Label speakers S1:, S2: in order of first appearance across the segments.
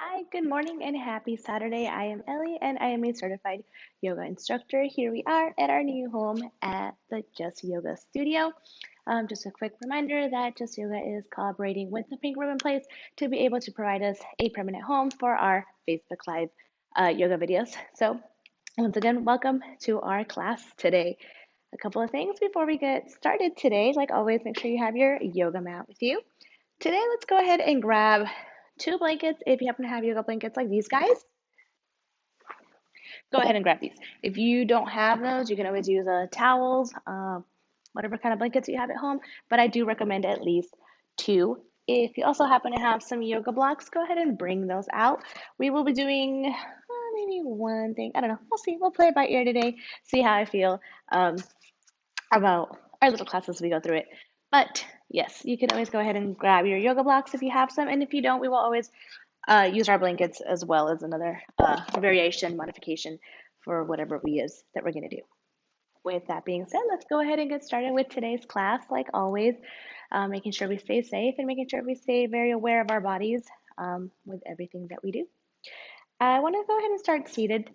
S1: Hi, good morning and happy Saturday. I am Ellie and I am a certified yoga instructor. Here we are at our new home at the Just Yoga studio. Just a quick reminder that Just Yoga is collaborating with the Pink Ribbon Place to be able to provide us a permanent home for our Facebook Live yoga videos. So, once again, welcome to our class today. A couple of things before we get started today. Like always, make sure you have your yoga mat with you. Today, let's go ahead and grab two blankets. If you happen to have yoga blankets like these guys, go ahead and grab these. If you don't have those, you can always use towels, whatever kind of blankets you have at home, but I do recommend at least two. If you also happen to have some yoga blocks, go ahead and bring those out. We will be doing maybe one thing. I don't know. We'll see. We'll play it by ear today, see how I feel um, about our little class as we go through it. But yes, you can always go ahead and grab your yoga blocks if you have some. And if you don't, we will always use our blankets as well as another variation, modification for whatever we is that we're going to do. With that being said, let's go ahead and get started with today's class. Like always, making sure we stay safe and making sure we stay very aware of our bodies with everything that we do. I want to go ahead and start seated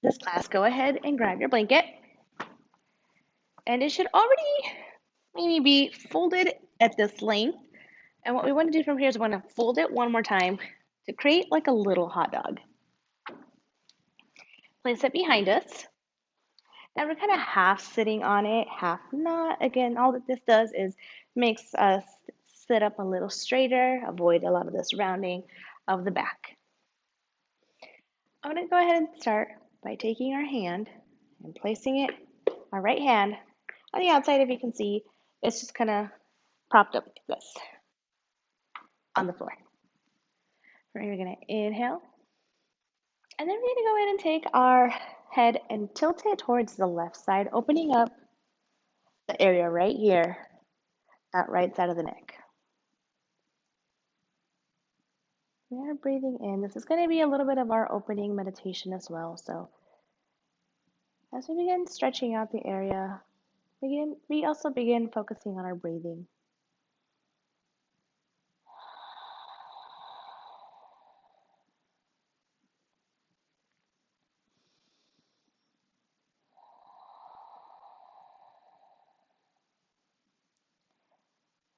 S1: this class. Go ahead and grab your blanket. And it should already maybe be folded at this length. And what we want to do from here is we want to fold it one more time to create like a little hot dog. Place it behind us. And we're kind of half sitting on it, half not. Again, all that this does is makes us sit up a little straighter, avoid a lot of this rounding of the back. I'm going to go ahead and start by taking our hand and placing it, our right hand, on the outside. If you can see, it's just kind of propped up like this on the floor. We're going to inhale, and then we're going to go ahead and take our head and tilt it towards the left side, opening up the area right here, that right side of the neck. We are breathing in. This is going to be a little bit of our opening meditation as well. So as we begin stretching out the area, we also begin focusing on our breathing.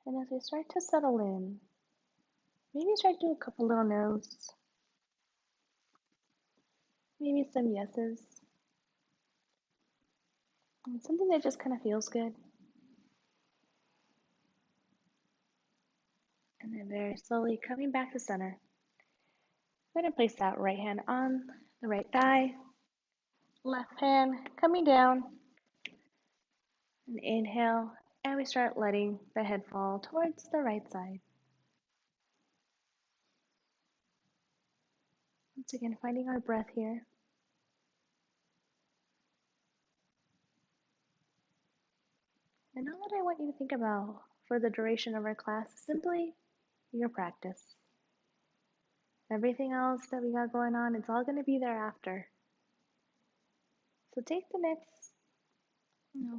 S1: And as we start to settle in, maybe start to do a couple little no's, maybe some yeses, and something that just kind of feels good. And then very slowly coming back to center. I'm going to place that right hand on the right thigh, left hand coming down, and inhale, and we start letting the head fall towards the right side. Once again, finding our breath here. And now what I want you to think about for the duration of our class is simply your practice. Everything else that we got going on, it's all going to be thereafter. So take the next,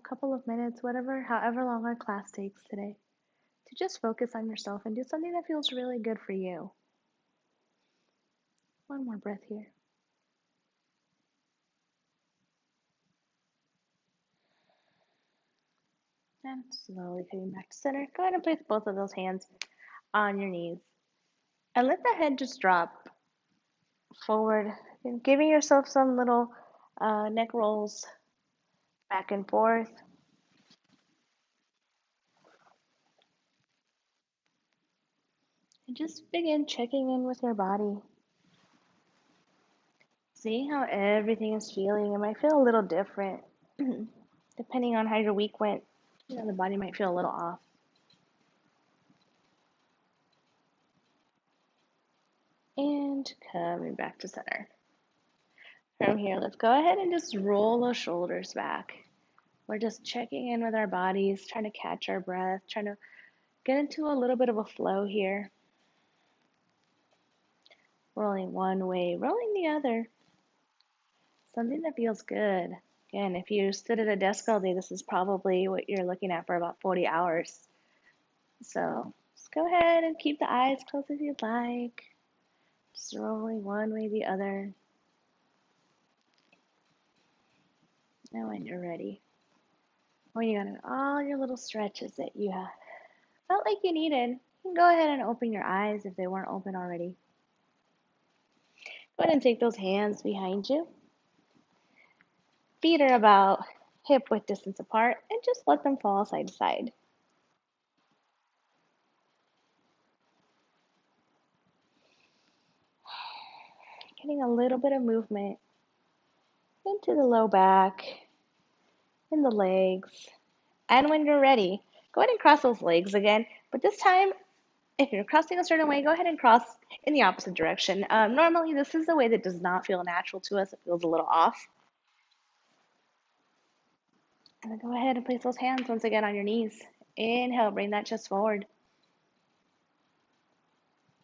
S1: couple of minutes, however long our class takes today, to just focus on yourself and do something that feels really good for you. One more breath here. And slowly coming back to center. Go ahead and place both of those hands on your knees. And let the head just drop forward, and giving yourself some little neck rolls back and forth. And just begin checking in with your body. Seeing how everything is feeling. It might feel a little different depending on how your week went. The body might feel a little off. And coming back to center. From here, let's go ahead and just roll those shoulders back. We're just checking in with our bodies, trying to catch our breath, trying to get into a little bit of a flow here. Rolling one way, rolling the other. Something that feels good. Again, if you sit at a desk all day, this is probably what you're looking at for about 40 hours. So just go ahead and keep the eyes closed if you'd like. Just rolling one way, the other. And when you're ready, when you got all your little stretches that you have felt like you needed, you can go ahead and open your eyes if they weren't open already. Go ahead and take those hands behind you. Feet are about hip width distance apart, and just let them fall side to side. Getting a little bit of movement into the low back, in the legs. And when you're ready, go ahead and cross those legs again. But this time, if you're crossing a certain way, go ahead and cross in the opposite direction. Normally, this is the way that does not feel natural to us. It feels a little off. And then go ahead and place those hands once again on your knees. Inhale, bring that chest forward.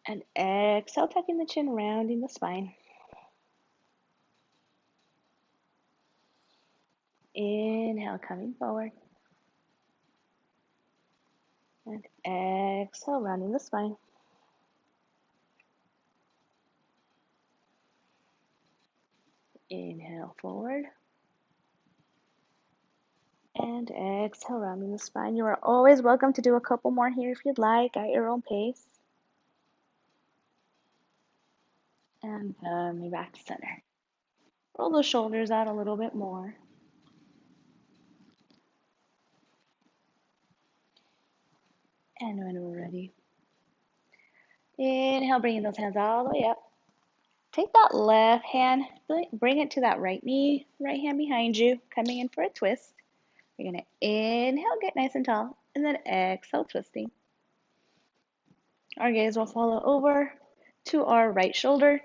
S1: And exhale, tucking the chin, rounding the spine. Inhale, coming forward. And exhale, rounding the spine. Inhale, forward. And exhale, rounding the spine. You are always welcome to do a couple more here if you'd like, at your own pace. And coming back to center. Roll the shoulders out a little bit more. And when we're ready, inhale, bringing those hands all the way up. Take that left hand, bring it to that right knee, right hand behind you, coming in for a twist. You're going to inhale, get nice and tall, and then exhale, twisting. Our gaze will follow over to our right shoulder.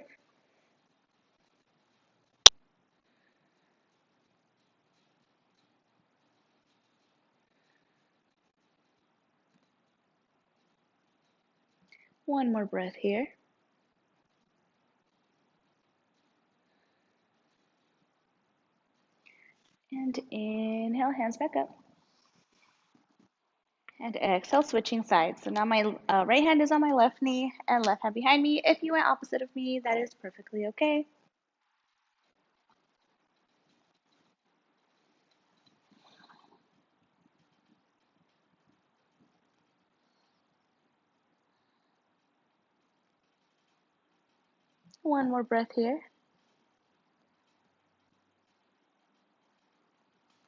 S1: One more breath here. And inhale, hands back up. And exhale, switching sides. So now my right hand is on my left knee and left hand behind me. If you went opposite of me, that is perfectly okay. One more breath here.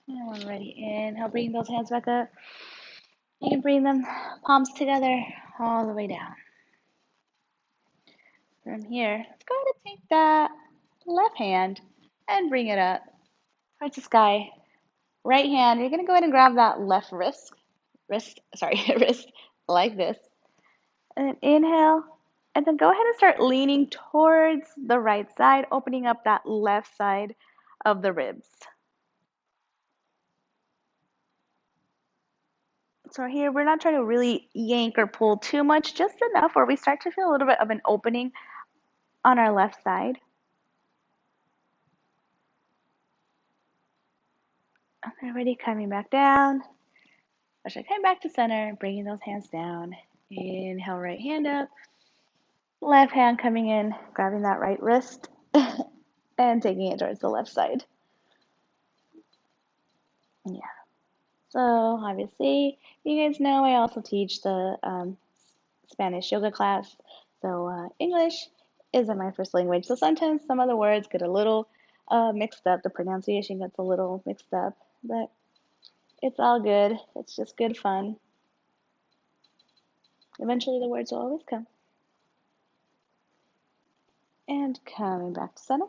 S1: And when ready, inhale, bring those hands back up. You can bring them palms together all the way down. From here, let's go ahead and take that left hand and bring it up towards the sky. Right hand, you're gonna go ahead and grab that left wrist, wrist like this. And then inhale, and then go ahead and start leaning towards the right side, opening up that left side of the ribs. So here, we're not trying to really yank or pull too much, just enough where we start to feel a little bit of an opening on our left side. Already coming back down. Push it back to center, bringing those hands down. Inhale, right hand up. Left hand coming in, grabbing that right wrist and taking it towards the left side. Yeah. So obviously, you guys know I also teach the Spanish yoga class. So English isn't my first language. So sometimes some of the words get a little mixed up. The pronunciation gets a little mixed up, but it's all good. It's just good fun. Eventually, the words will always come. And coming back to center.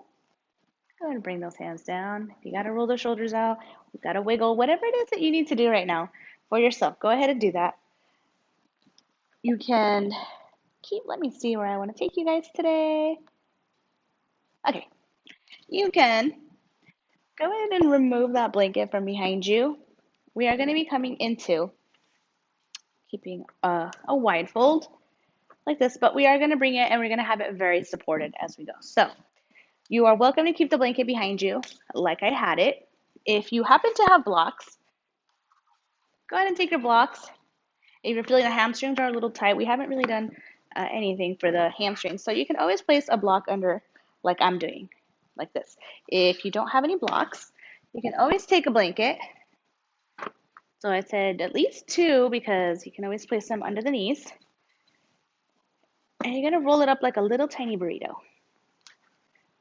S1: Go ahead and bring those hands down. If you got to roll the shoulders out, you got to wiggle, whatever it is that you need to do right now for yourself, go ahead and do that. You can let me see where I want to take you guys today. Okay, you can go ahead and remove that blanket from behind you. We are going to be coming into keeping a wide fold like this, but we are going to bring it and we're going to have it very supported as we go. So you are welcome to keep the blanket behind you like I had it. If you happen to have blocks, go ahead and take your blocks. If you're feeling the hamstrings are a little tight, we haven't really done anything for the hamstrings. So you can always place a block under, like I'm doing, like this. If you don't have any blocks, you can always take a blanket. So I said at least two because you can always place them under the knees. And you're going to roll it up like a little tiny burrito,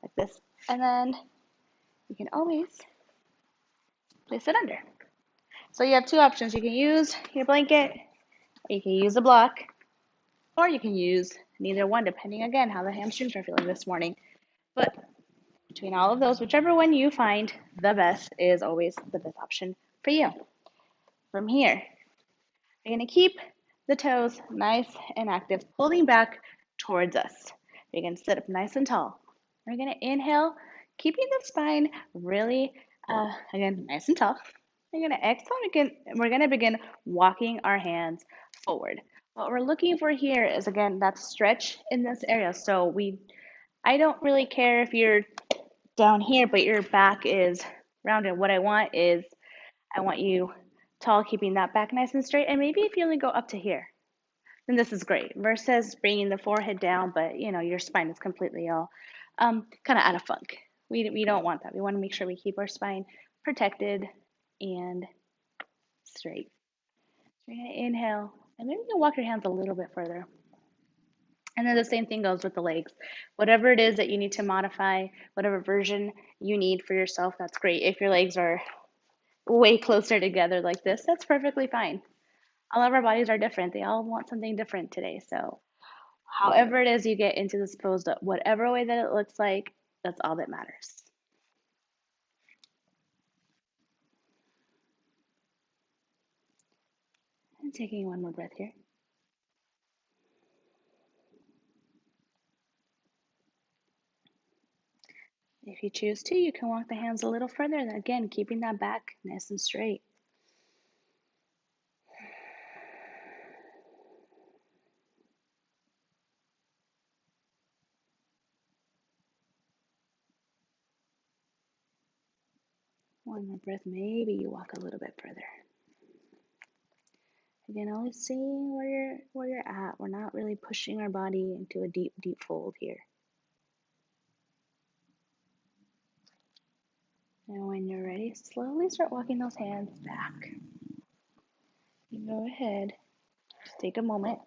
S1: like this. And then you can always place it under. So you have two options. You can use your blanket, or you can use a block, or you can use neither one, depending again how the hamstrings are feeling this morning. But between all of those, whichever one you find the best is always the best option for you. From here, you're going to keep the toes nice and active, holding back towards us. You're going to sit up nice and tall. We're going to inhale, keeping the spine really, again, nice and tall. We're going to exhale, we're going to begin walking our hands forward. What we're looking for here is, again, that stretch in this area. So I don't really care if you're down here, but your back is rounded. What I want you tall, keeping that back nice and straight. And maybe if you only go up to here, then this is great. Versus bringing the forehead down, but your spine is completely all kind of out of funk. We don't want that. We want to make sure we keep our spine protected and straight. So you're going to inhale, and maybe you can walk your hands a little bit further. And then the same thing goes with the legs. Whatever it is that you need to modify, whatever version you need for yourself, that's great. If your legs are way closer together like this, that's perfectly fine. All of our bodies are different. They all want something different today. So however it is you get into this pose, whatever way that it looks like, that's all that matters. And taking one more breath here. If you choose to, you can walk the hands a little further. And again, keeping that back nice and straight. One more breath. Maybe you walk a little bit further. Again, always seeing where you're at. We're not really pushing our body into a deep, deep fold here. And when you're ready, slowly start walking those hands back. You go ahead, just take a moment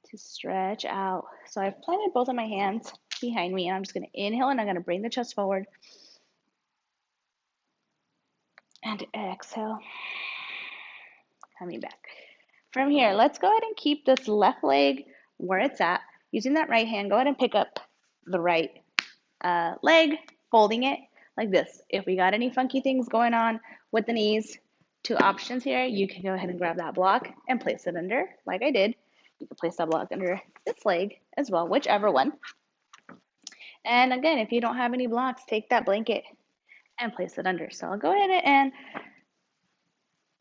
S1: to stretch out. So I've planted both of my hands behind me, and I'm just going to inhale, and I'm going to bring the chest forward. And exhale, coming back. From here, let's go ahead and keep this left leg where it's at. Using that right hand, go ahead and pick up the right leg, holding it like this. If we got any funky things going on with the knees, two options here. You can go ahead and grab that block and place it under, like I did. You can place that block under this leg as well, whichever one. And again, if you don't have any blocks, take that blanket and place it under. So I'll go ahead and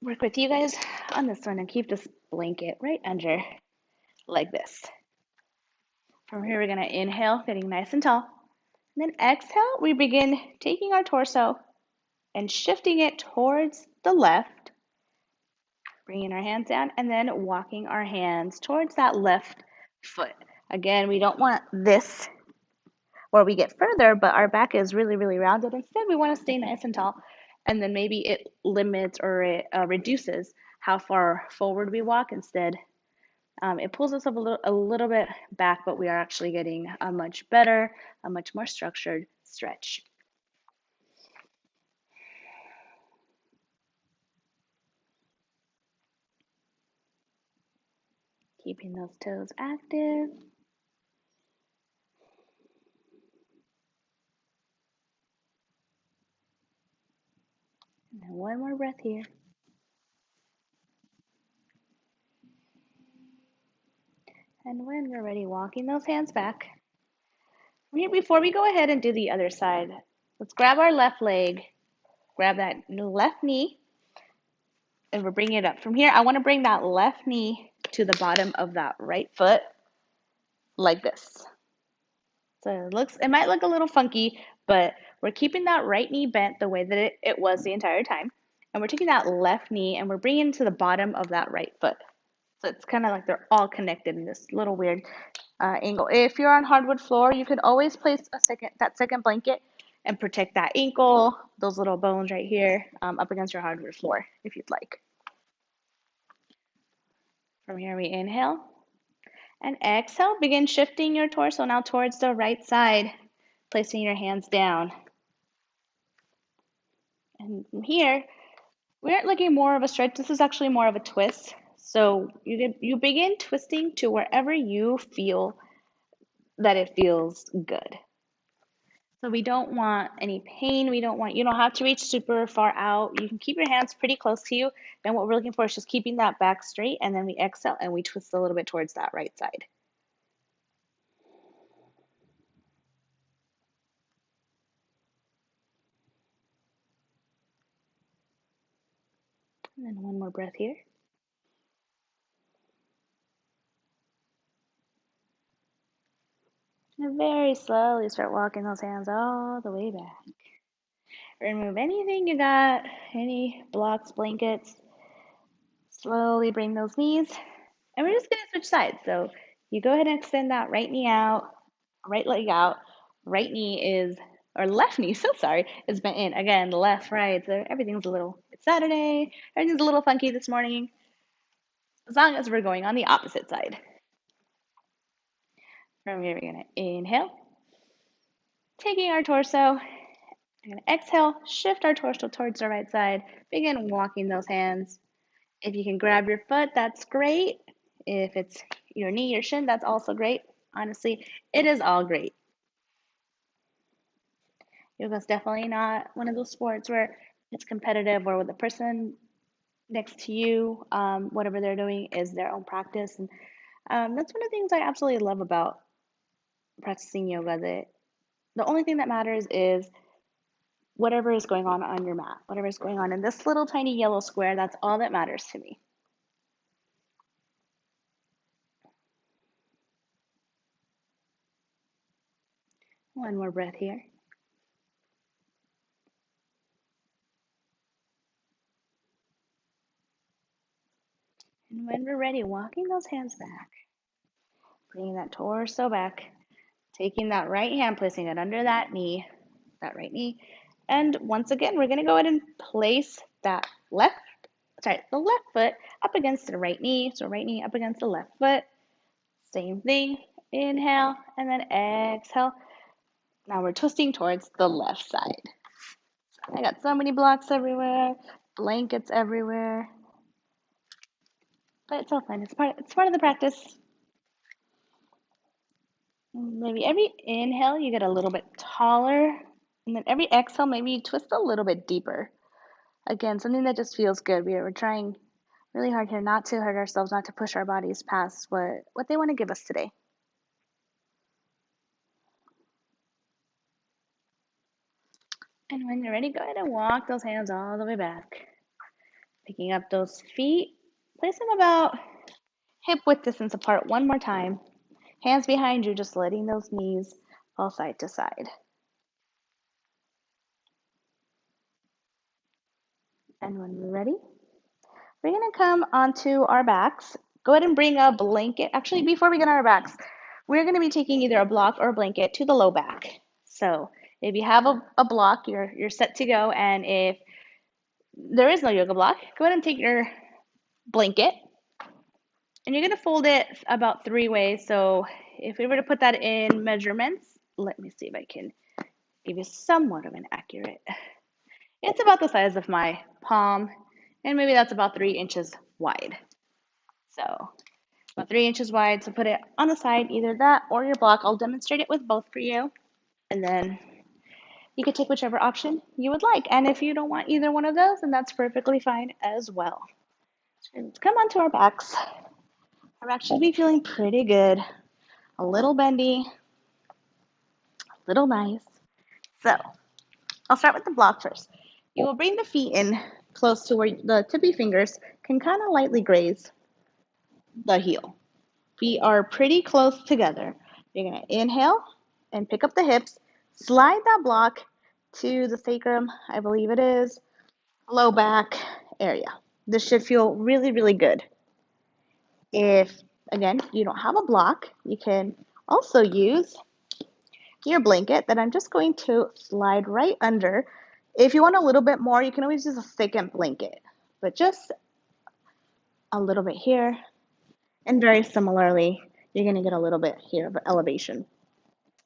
S1: work with you guys on this one and keep this blanket right under like this. From here, we're going to inhale, getting nice and tall. And then exhale, we begin taking our torso and shifting it towards the left, bringing our hands down, and then walking our hands towards that left foot. Again, we don't want this where we get further, but our back is really, really rounded. Instead, we want to stay nice and tall, and then maybe it limits or it reduces how far forward we walk. Instead, it pulls us up a little bit back, but we are actually getting a much better, a much more structured stretch. Keeping those toes active. And one more breath here. And when we're ready, walking those hands back. Before we go ahead and do the other side, let's grab our left leg, grab that left knee, and we're bringing it up. From here, I want to bring that left knee to the bottom of that right foot, like this. So it might look a little funky, but we're keeping that right knee bent the way that it was the entire time. And we're taking that left knee and we're bringing it to the bottom of that right foot. So it's kind of like they're all connected in this little weird angle. If you're on hardwood floor, you could always place that second blanket and protect that ankle, those little bones right here, up against your hardwood floor if you'd like. From here, we inhale and exhale. Begin shifting your torso now towards the right side, placing your hands down. And from here, we aren't looking more of a stretch. This is actually more of a twist. So you begin twisting to wherever you feel that it feels good. So we don't want any pain. You don't have to reach super far out. You can keep your hands pretty close to you. And what we're looking for is just keeping that back straight. And then we exhale and we twist a little bit towards that right side. And then one more breath here. And very slowly start walking those hands all the way back. Remove anything you got, any blocks, blankets. Slowly bring those knees. And we're just going to switch sides. So you go ahead and extend that right knee out, right leg out. Right knee is, or left knee, so sorry, is bent in. Again, left, right. So everything's it's Saturday. Everything's a little funky this morning. As long as we're going on the opposite side. From here, we're going to inhale. Taking our torso. We're going to exhale, shift our torso towards the right side. Begin walking those hands. If you can grab your foot, that's great. If it's your knee, your shin, that's also great. Honestly, it is all great. Yoga is definitely not one of those sports where it's competitive or with the person next to you, whatever they're doing is their own practice. And that's one of the things I absolutely love about practicing yoga, that the only thing that matters is whatever is going on your mat, whatever is going on in this little tiny yellow square, that's all that matters to me. One more breath here. And when we're ready, walking those hands back, bringing that torso back, taking that right hand, placing it under that knee, that right knee. And once again, we're going to go ahead and place that the left foot up against the right knee. So right knee up against the left foot. Same thing. Inhale and then exhale. Now we're twisting towards the left side. I got so many blocks everywhere, blankets everywhere. But it's all fun. It's part of the practice. Maybe every inhale you get a little bit taller, and then every exhale maybe you twist a little bit deeper. Again, something that just feels good. We're trying really hard here not to hurt ourselves, not to push our bodies past what they want to give us today. And when you're ready, go ahead and walk those hands all the way back. Picking up those feet, place them about hip width distance apart one more time. Hands behind you, just letting those knees fall side to side. And when we're ready, we're going to come onto our backs. Go ahead and bring a blanket. Actually, before we get on our backs, we're going to be taking either a block or a blanket to the low back. So if you have a block, you're set to go. And if there is no yoga block, go ahead and take your blanket. And you're going to fold it about 3 ways. So if we were to put that in measurements, let me see if I can give you somewhat of an accurate. It's about the size of my palm, and maybe that's about 3 inches wide. So about 3 inches wide. So put it on the side, either that or your block. I'll demonstrate it with both for you. And then you could take whichever option you would like. And if you don't want either one of those, then that's perfectly fine as well. So let's come onto our backs. Our back should be feeling pretty good. A little bendy, a little nice. So I'll start with the block first. You will bring the feet in close to where the tippy fingers can kind of lightly graze the heel. Feet are pretty close together. You're going to inhale and pick up the hips. Slide that block to the sacrum, I believe it is, low back area. This should feel really, really good. If, again, you don't have a block, you can also use your blanket that I'm just going to slide right under. If you want a little bit more, you can always use a second blanket, but just a little bit here. And very similarly, you're going to get a little bit here of elevation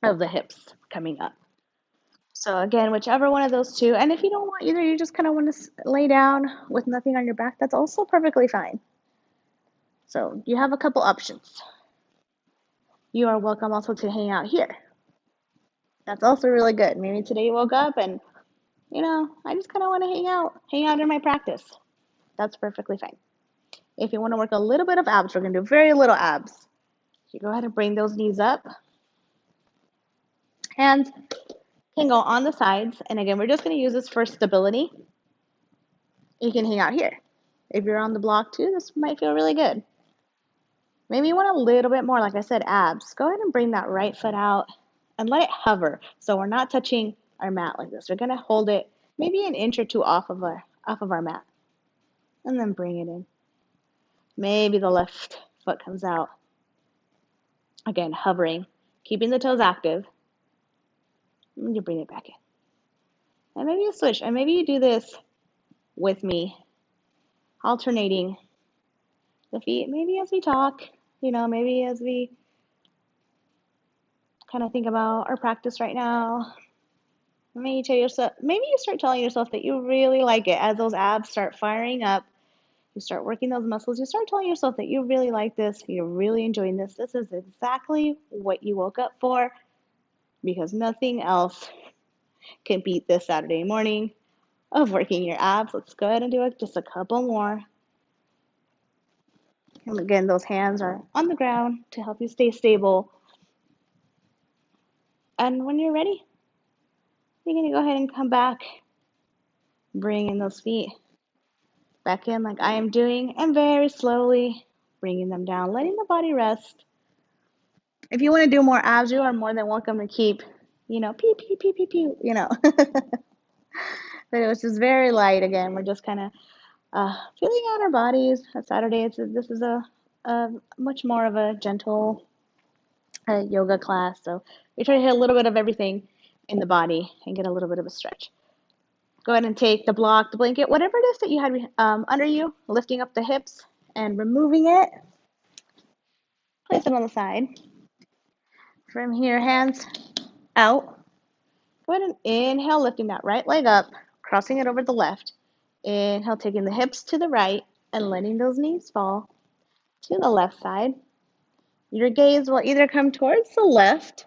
S1: of the hips coming up. So again, whichever one of those two. And if you don't want either, you just kind of want to lay down with nothing on your back, that's also perfectly fine. So you have a couple options. You are welcome also to hang out here. That's also really good. Maybe today you woke up and, I just kind of want to hang out in my practice. That's perfectly fine. If you want to work a little bit of abs, we're going to do very little abs. You go ahead and bring those knees up. Hands can go on the sides. And again, we're just going to use this for stability. You can hang out here. If you're on the block too, this might feel really good. Maybe you want a little bit more, like I said, abs. Go ahead and bring that right foot out and let it hover. So we're not touching our mat like this. We're going to hold it maybe an inch or two off of our mat. And then bring it in. Maybe the left foot comes out. Again, hovering, keeping the toes active. And you bring it back in. And maybe you switch. And maybe you do this with me, alternating the feet. Maybe as we talk, maybe as we kind of think about our practice right now. Maybe you start telling yourself that you really like it as those abs start firing up. You start working those muscles. You start telling yourself that you really like this. You're really enjoying this. This is exactly what you woke up for, because nothing else can beat this Saturday morning of working your abs. Let's go ahead and do it. Just a couple more. And again, those hands are on the ground to help you stay stable. And when you're ready, you're going to go ahead and come back. Bring in those feet back in like I am doing, and very slowly bringing them down, letting the body rest. If you want to do more abs, you are more than welcome to keep, pew, pew, pew, pew, pew, But it was just very light again. We're just kind of feeling out our bodies. Saturday, this is a much more of a gentle yoga class. So we try to hit a little bit of everything in the body and get a little bit of a stretch. Go ahead and take the block, the blanket, whatever it is that you had under you, lifting up the hips and removing it. Place it on the side. From here, hands out. Go ahead and inhale, lifting that right leg up, crossing it over the left. Inhale, taking the hips to the right and letting those knees fall to the left side. Your gaze will either come towards the left,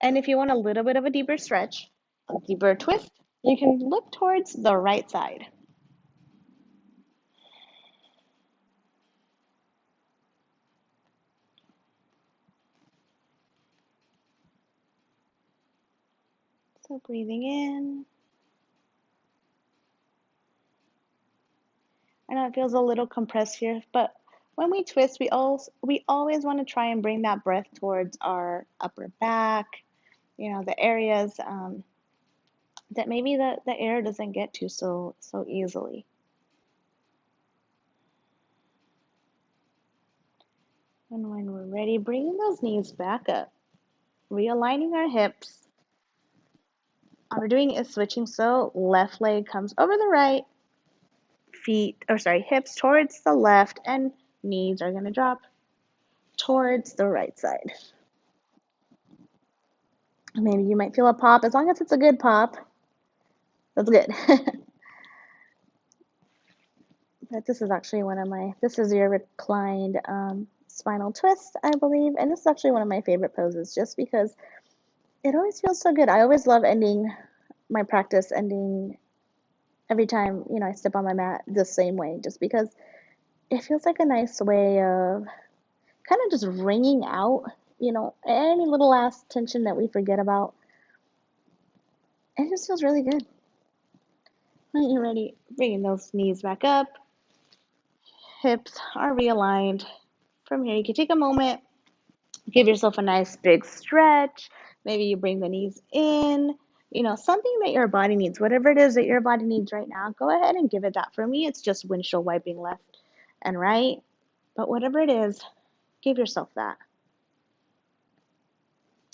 S1: and if you want a little bit of a deeper stretch, a deeper twist, you can look towards the right side. So breathing in. I know it feels a little compressed here, but when we twist, we always want to try and bring that breath towards our upper back, the areas that maybe the air doesn't get to so easily. And when we're ready, bringing those knees back up, realigning our hips. All we're doing is switching, so left leg comes over the right, hips towards the left, and knees are going to drop towards the right side. Maybe you might feel a pop. As long as it's a good pop, that's good. But this is actually this is your reclined spinal twist, I believe. And this is actually one of my favorite poses just because it always feels so good. I always love ending my practice, every time, I step on my mat the same way, just because it feels like a nice way of kind of just wringing out, any little last tension that we forget about. It just feels really good. When you're ready, bringing those knees back up. Hips are realigned. From here, you can take a moment, give yourself a nice big stretch. Maybe you bring the knees in, something that your body needs, whatever it is that your body needs right now, go ahead and give it that. For me, it's just windshield wiping left and right. But whatever it is, give yourself that.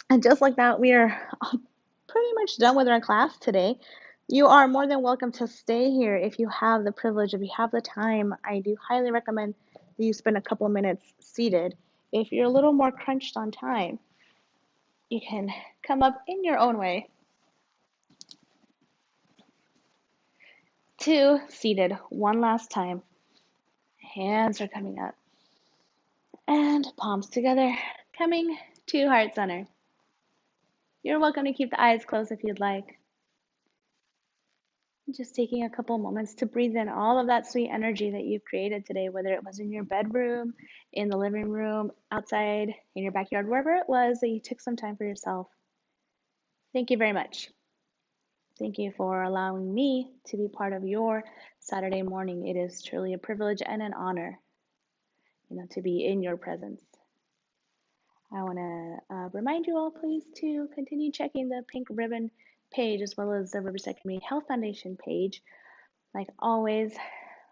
S1: And just like that, we are pretty much done with our class today. You are more than welcome to stay here if you have the privilege, if you have the time. I do highly recommend that you spend a couple of minutes seated. If you're a little more crunched on time, you can come up in your own way to seated one last time. Hands are coming up and palms together, coming to heart center. You're welcome to keep the eyes closed if you'd like. Just taking a couple moments to breathe in all of that sweet energy that you've created today, whether it was in your bedroom, in the living room, outside, in your backyard, wherever it was that you took some time for yourself. Thank you very much. Thank you for allowing me to be part of your Saturday morning. It is truly a privilege and an honor, to be in your presence. I want to remind you all, please, to continue checking the pink ribbon page as well as the Riverside Community Health Foundation page. Like always,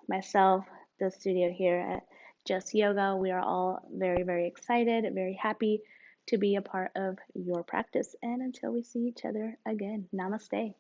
S1: myself, the studio here at Just Yoga, we are all very, very excited, very happy to be a part of your practice. And until we see each other again, namaste.